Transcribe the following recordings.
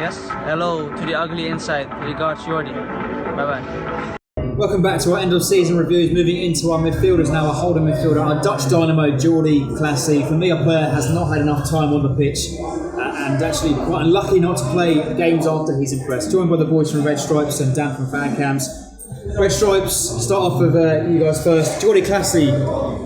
Yes, hello to the ugly inside. Regards, Jordy. Bye-bye. Welcome back to our end of season reviews. Moving into our midfielders now, our holding midfielder, our Dutch dynamo, Jordy Clasie. For me, a player has not had enough time on the pitch and actually quite unlucky not to play games after he's impressed. Joined by the boys from Red Stripes and Dan from Fan Cams. Red Stripes, start off with you guys first. Jordy Clasie,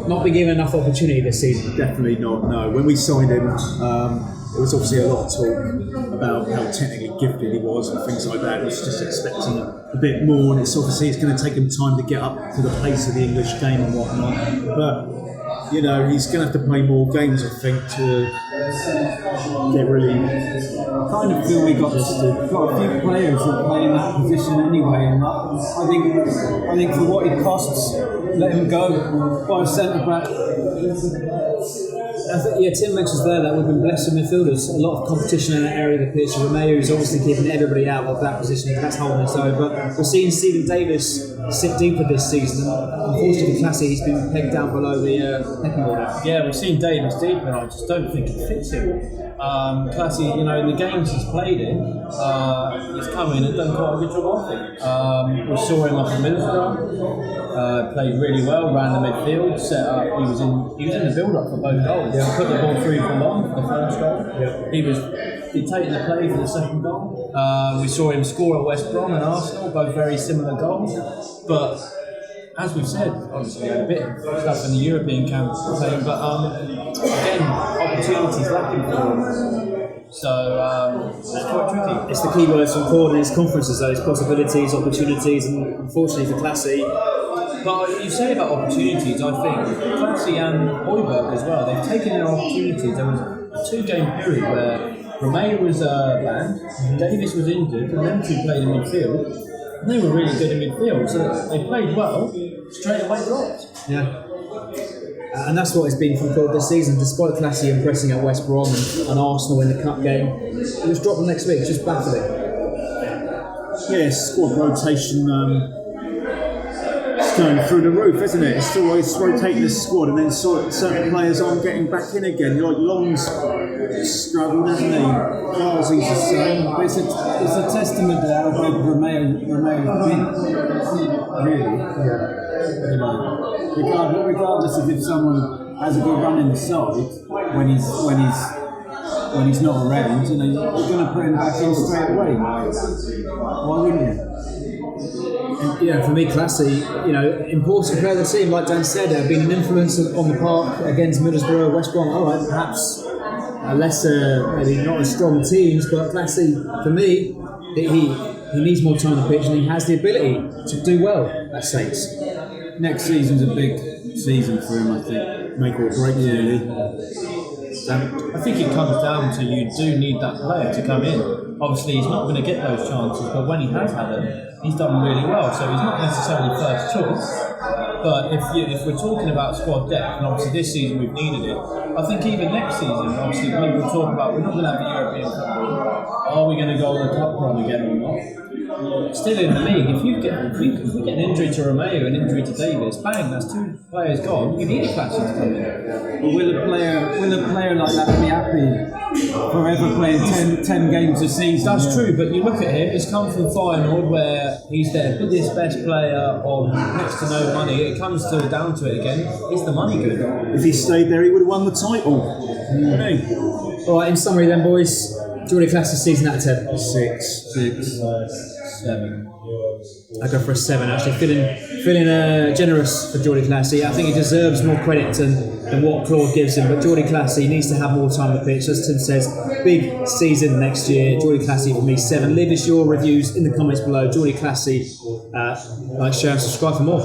not been given enough opportunity this season. Definitely not, no. When we signed him, there was obviously a lot of talk about how technically gifted he was and things like that. I was just expecting a bit more, and it's going to take him time to get up to the pace of the English game and whatnot. But, you know, he's going to have to play more games, I think, to get really... I kind of feel we got a few players that play in that position anyway, and I think for what it costs, let him go by a centre back. Tim mentions there that we've been blessed with midfielders. A lot of competition in that area of the pitch. Romeo is obviously keeping everybody out of that position. That's holding us over. But we're seeing Stephen Davis sit deeper this season. Unfortunately, Clasie, he's been pegged down below the pecking order. Yeah, we've seen Davis deep, and I just don't think it fits him. Clasie, you know, in the games he's played in, he's come in and done quite a good job of it. We saw him up in Middlesbrough, played really well, ran the midfield, set up. He was in the build-up for both goals. Yeah. Put the ball through for long for the first goal. Yeah. He was dictating the play for the second goal. We saw him score at West Brom and Arsenal, both very similar goals. But as we've said, obviously we had a bit of stuff in the European campaign, but again, opportunities lacking for him. So it's quite tricky. It's the key words from Claude in his conferences, those possibilities, opportunities, and unfortunately for Clasie. But you say about opportunities, I think Clasie and Højbjerg as well, they've taken their opportunities. There was a 2-game period where Romeo was banned, Davis was injured, and them two played in midfield. And they were really good in midfield, so they played well, straight away dropped. Yeah. And that's what it's been from Claude this season. Despite Clasie impressing at West Brom and Arsenal in the cup game, it was dropped the next week. It's just baffling. Yeah, squad rotation it's going through the roof, isn't it? It's always rotating the squad, and then certain players aren't getting back in again. Like Long's struggled, hasn't he? Clasie's the same. It's a testament to how good Romeo's been. Really. Yeah. You know, regardless of if someone has a good run in the side, when he's not around, you know, you're going to put him back in straight away. Why wouldn't you? And, for me, Clasie, important player of the team, like Dan said, been an influence on the park against Middlesbrough, West Brom. All right, perhaps a lesser, maybe not as strong teams, but Clasie, for me, he needs more time on the pitch, and he has the ability to do well at Saints. Next season's a big season for him, I think. Make or break, really. I think it comes down to you do need that player to come in. Obviously, he's not going to get those chances, but when he has had them, he's done really well. So he's not necessarily first choice. But if we're talking about squad depth, and obviously this season we've needed it, I think even next season, obviously people talk about we're not going to have the European Cup. Are we going to go on the cup run again or not? Still in the league, if we get an injury to Romeo, an injury to Davis, bang, that's 2 players gone. You need a Clasie to come in. But will a player like that be happy forever playing 10 games a season? That's true, but you look at him, he's come from Feyenoord where he's their biggest, best player on next to no money. It comes down to it again, is the money good? If he stayed there, he would have won the title. Wouldn't he? All right, in summary then, boys, Jordy Clasie season out of 10. 6. 7. I go for a 7 actually. Feeling generous for Jordy Clasie. I think he deserves more credit than what Claude gives him. But Jordy Clasie needs to have more time on the pitch. As Tim says, big season next year. Jordy Clasie for me 7. Leave us your reviews in the comments below. Jordy Clasie, like, share and subscribe for more.